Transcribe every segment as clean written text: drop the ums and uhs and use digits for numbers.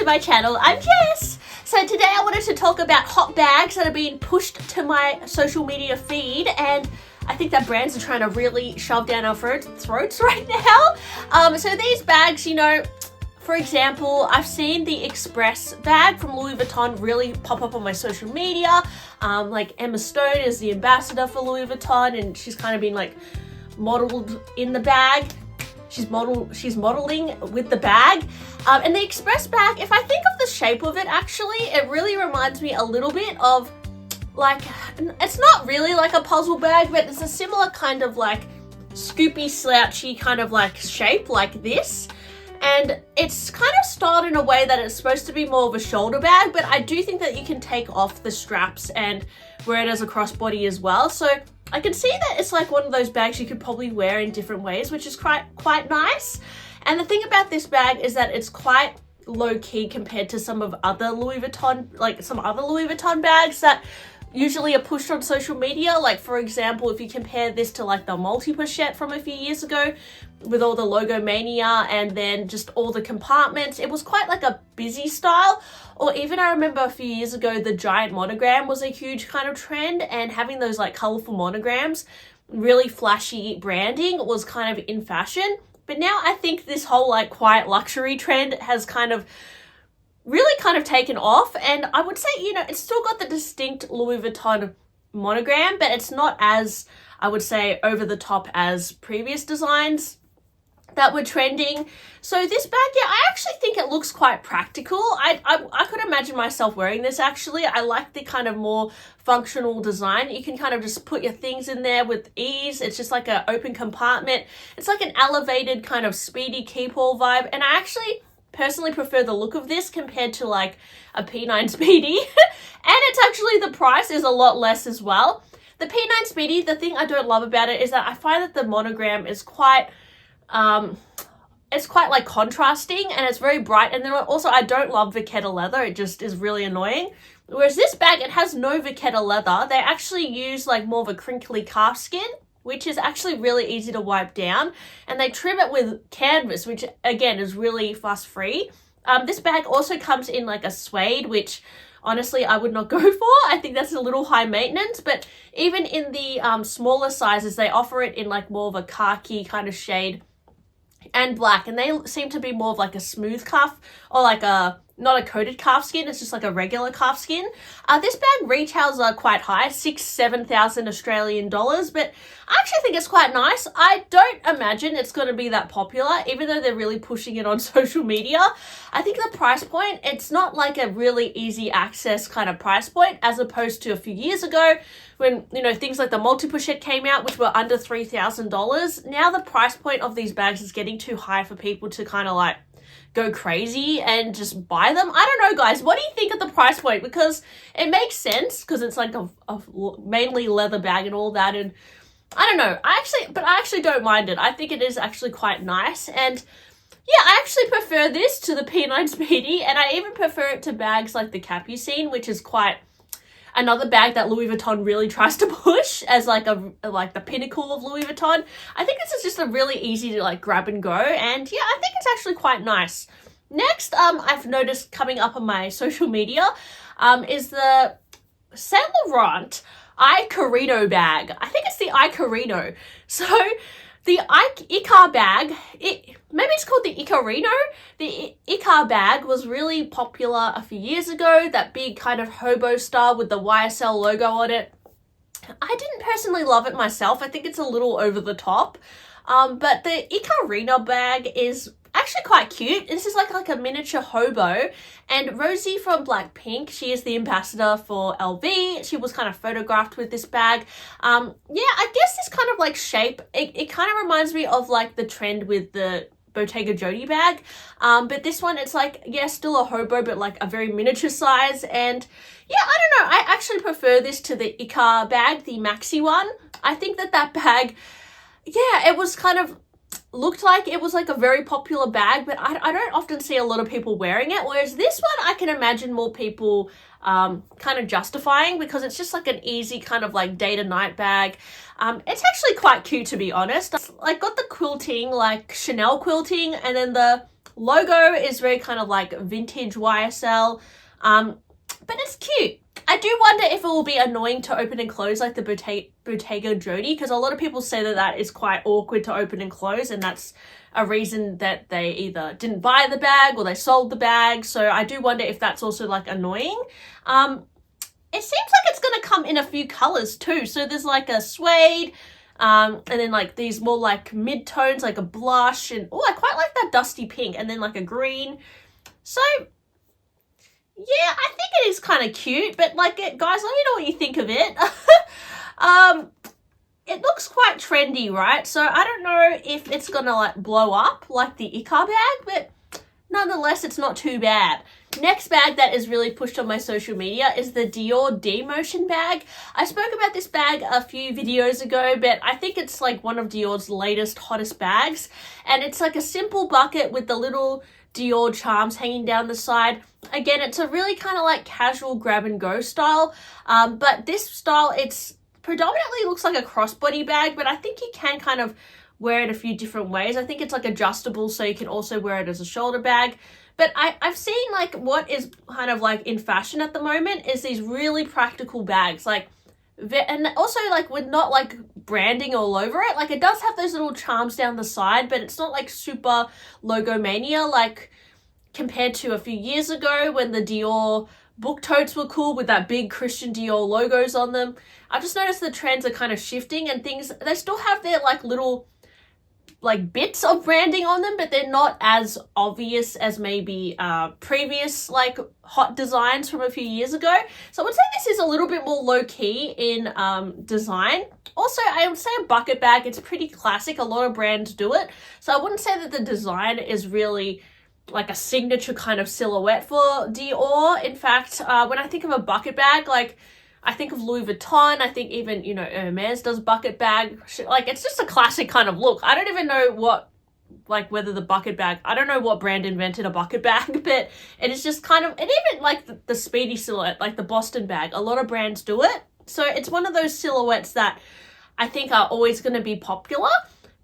to my channel. I'm Jess. So today I wanted to talk about hot bags that are being pushed to my social media feed, and I think that brands are trying to really shove down our throats right now. So these bags, you know, for example, I've seen the Express bag from Louis Vuitton really pop up on my social media. Like Emma Stone is the ambassador for Louis Vuitton, and she's kind of been like modeled in the bag. She's modeling with the bag. And the Express bag, if I think of the shape of it, actually, it really reminds me a little bit of like, it's not really like a puzzle bag, but it's a similar kind of like scoopy, slouchy kind of like shape like this. And it's kind of styled in a way that it's supposed to be more of a shoulder bag, but I do think that you can take off the straps and wear it as a crossbody as well. So I can see that it's like one of those bags you could probably wear in different ways, which is quite nice. And the thing about this bag is that it's quite low key compared to some other Louis Vuitton bags that usually are pushed on social media. Like, for example, if you compare this to like the multi-pochette from a few years ago with all the logo mania and then just all the compartments, it was quite like a busy style. Or even I remember a few years ago, the giant monogram was a huge kind of trend, and having those like colorful monograms, really flashy branding was kind of in fashion. But now I think this whole like quiet luxury trend has really kind of taken off, and I would say, you know, it's still got the distinct Louis Vuitton monogram, but it's not as, I would say, over the top as previous designs that were trending. So this bag, yeah, I actually think it looks quite practical. I could imagine myself wearing this actually. I like the kind of more functional design. You can kind of just put your things in there with ease. It's just like an open compartment. It's like an elevated kind of speedy keep-all vibe, and I actually personally prefer the look of this compared to like a P9 Speedy. And it's actually, the price is a lot less as well. The P9 Speedy, the thing I don't love about it is that I find that the monogram is quite like contrasting, and it's very bright. And then also I don't love Vachetta leather. It just is really annoying. Whereas this bag, it has no Vachetta leather. They actually use like more of a crinkly calf skin, which is actually really easy to wipe down, and they trim it with canvas, which again is really fuss free. This bag also comes in like a suede, which honestly I would not go for. I think that's a little high maintenance, but even in the smaller sizes, they offer it in like more of a khaki kind of shade and black, and they seem to be more of like a smooth calf, or like not a coated calf skin, it's just like a regular calf skin. This bag retails quite high, 6,000-7,000 Australian dollars, but I actually think it's quite nice. I don't imagine it's going to be that popular, even though they're really pushing it on social media. I think the price point, it's not like a really easy access kind of price point, as opposed to a few years ago when, you know, things like the multi-pochette came out, which were under $3,000. Now the price point of these bags is getting too high for people to kind of like go crazy and just buy them. I don't know, guys. What do you think of the price point? Because it makes sense, because it's like a mainly leather bag and all that. And I don't know. I actually don't mind it. I think it is actually quite nice. And yeah, I actually prefer this to the P9 Speedy, and I even prefer it to bags like the Capucine, which is quite another bag that Louis Vuitton really tries to push as like the pinnacle of Louis Vuitton. I think this is just a really easy to like grab and go, and yeah, I think it's actually quite nice. Next, I've noticed coming up on my social media is the Saint Laurent Icarino bag. I think it's the Icarino. So the Icar bag, maybe it's called the Icarino. The Icar bag was really popular a few years ago, that big kind of hobo style with the YSL logo on it. I didn't personally love it myself. I think it's a little over the top. But the Icarino bag is actually quite cute. This is like a miniature hobo, and Rosie from Blackpink, she is the ambassador for LV. She was kind of photographed with this bag. Yeah, I guess this kind of like shape, it kind of reminds me of like the trend with the Bottega Jodie bag, but this one, it's like, yeah, still a hobo, but like a very miniature size. And yeah, I don't know, I actually prefer this to the Icar bag, the maxi one. I think that bag, yeah, it was kind of, looked like it was like a very popular bag, but I don't often see a lot of people wearing it. Whereas this one, I can imagine more people kind of justifying, because it's just like an easy kind of like day to night bag. It's actually quite cute, to be honest. Like, got the quilting, like Chanel quilting, and then the logo is very kind of like vintage YSL. But it's cute. I do wonder if it will be annoying to open and close like the Bottega Jody, because a lot of people say that that is quite awkward to open and close, and that's a reason that they either didn't buy the bag or they sold the bag. So I do wonder if that's also like annoying. It seems like it's going to come in a few colors too. So there's like a suede, and then like these more like mid-tones, like a blush, and oh, I quite like that dusty pink, and then like a green. So yeah, I think it is kind of cute, but like, guys, let me know what you think of it. It looks quite trendy, right? So I don't know if it's gonna like blow up like the Icar bag, but nonetheless, it's not too bad. Next bag that is really pushed on my social media is the Dior D-Motion Bag. I spoke about this bag a few videos ago, but I think it's like one of Dior's latest, hottest bags. And it's like a simple bucket with the little Dior charms hanging down the side. Again, it's a really kind of like casual grab and go style. But this style, it's predominantly looks like a crossbody bag, but I think you can kind of wear it a few different ways. I think it's like adjustable, so you can also wear it as a shoulder bag. But I've seen like what is kind of like in fashion at the moment is these really practical bags, like, and also like with not like branding all over it. Like, it does have those little charms down the side, but it's not like super logo mania like compared to a few years ago when the Dior book totes were cool with that big Christian Dior logos on them. I've just noticed the trends are kind of shifting, and things, they still have their like little like bits of branding on them, but they're not as obvious as maybe previous like hot designs from a few years ago. So I would say this is a little bit more low-key in design. Also, I would say a bucket bag, it's pretty classic. A lot of brands do it. So I wouldn't say that the design is really like a signature kind of silhouette for Dior. In fact, when I think of a bucket bag, like, I think of Louis Vuitton. I think even, you know, Hermes does bucket bag. Like, it's just a classic kind of look. I don't even know what, like, whether the bucket bag, I don't know what brand invented a bucket bag, but it is just kind of, and even like the speedy silhouette, like the Boston bag, a lot of brands do it. So it's one of those silhouettes that I think are always going to be popular.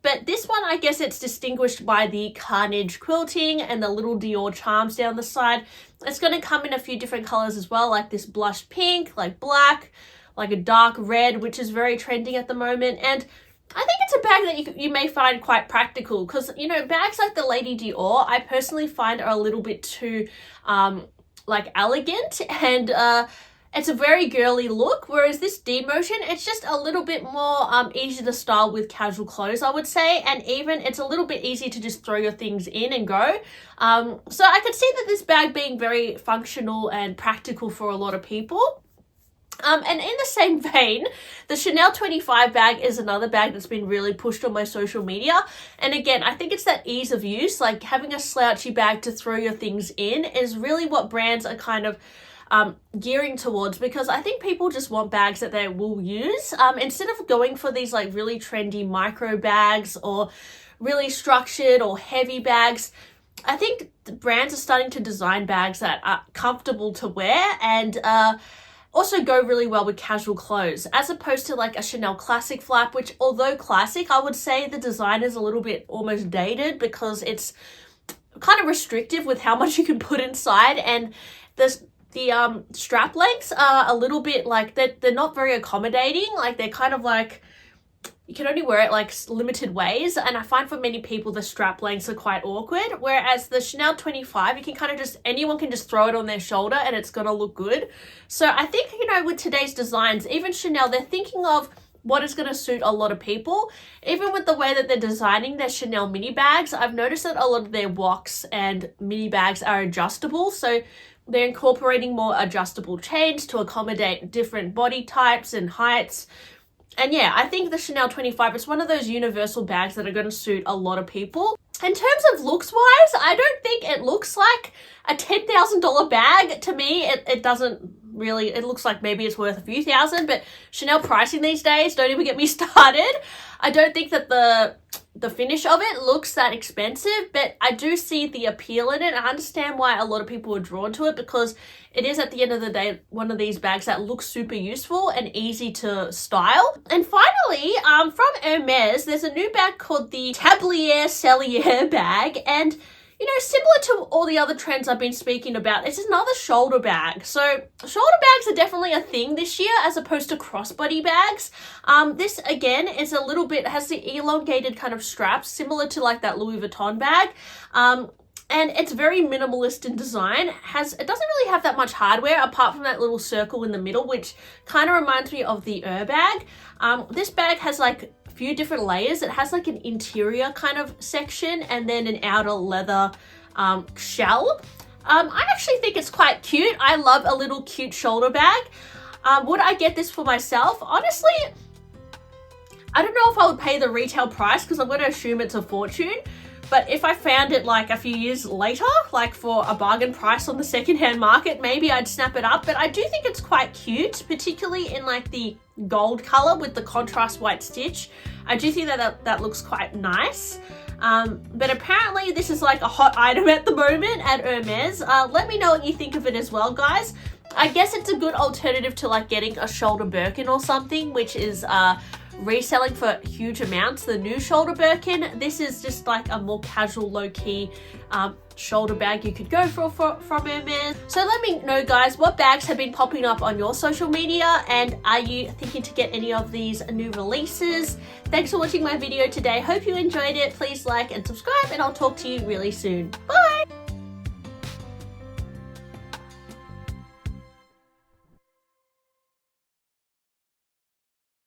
But this one, I guess it's distinguished by the carnage quilting and the little Dior charms down the side. It's going to come in a few different colors as well, like this blush pink, like black, like a dark red, which is very trending at the moment. And I think it's a bag that you may find quite practical, because, you know, bags like the Lady Dior, I personally find are a little bit too, like, elegant, and it's a very girly look, whereas this D-Motion, it's just a little bit more easy to style with casual clothes, I would say, and even it's a little bit easier to just throw your things in and go. So I could see that this bag being very functional and practical for a lot of people. And in the same vein, the Chanel 25 bag is another bag that's been really pushed on my social media. And again, I think it's that ease of use, like having a slouchy bag to throw your things in is really what brands are kind of gearing towards, because I think people just want bags that they will use, instead of going for these like really trendy micro bags or really structured or heavy bags. I think the brands are starting to design bags that are comfortable to wear and also go really well with casual clothes, as opposed to like a Chanel classic flap, which, although classic, I would say the design is a little bit almost dated because it's kind of restrictive with how much you can put inside, and the strap lengths are a little bit like they're not very accommodating. Like, they're kind of like you can only wear it like limited ways, and I find for many people the strap lengths are quite awkward, whereas the Chanel 25, you can kind of just, anyone can just throw it on their shoulder and it's gonna look good. So I think, you know, with today's designs, even Chanel, they're thinking of what is going to suit a lot of people. Even with the way that they're designing their Chanel mini bags, I've noticed that a lot of their woks and mini bags are adjustable, so they're incorporating more adjustable chains to accommodate different body types and heights. And yeah, I think the Chanel 25, it's one of those universal bags that are going to suit a lot of people. In terms of looks wise, I don't think it looks like a $10,000 bag. To me, it doesn't really, it looks like maybe it's worth a few thousand, but Chanel pricing these days, don't even get me started. I don't think that the finish of it looks that expensive, but I do see the appeal in it. I understand why a lot of people are drawn to it, because it is, at the end of the day, one of these bags that looks super useful and easy to style. And finally, from Hermes, there's a new bag called the Tablier Sellier bag, and you know, similar to all the other trends I've been speaking about, it's another shoulder bag. So shoulder bags are definitely a thing this year as opposed to crossbody bags. This again is a little bit, has the elongated kind of straps similar to like that Louis Vuitton bag. And it's very minimalist in design. It doesn't really have that much hardware apart from that little circle in the middle, which kind of reminds me of the bag. This bag has like few different layers. It has like an interior kind of section and then an outer leather shell. I actually think it's quite cute. I love a little cute shoulder bag. Would I get this for myself? Honestly, I don't know if I would pay the retail price because I'm going to assume it's a fortune. But if I found it like a few years later, like for a bargain price on the secondhand market, maybe I'd snap it up. But I do think it's quite cute, particularly in like the gold color with the contrast white stitch. I do think that looks quite nice. But apparently this is like a hot item at the moment at Hermes. Let me know what you think of it as well, guys. I guess it's a good alternative to like getting a shoulder Birkin or something, which is reselling for huge amounts. The new shoulder Birkin, this is just like a more casual, low-key shoulder bag you could go for from Hermes. So let me know, guys, what bags have been popping up on your social media, and are you thinking to get any of these new releases? Thanks for watching my video today. Hope you enjoyed it. Please like and subscribe, and I'll talk to you really soon. Bye!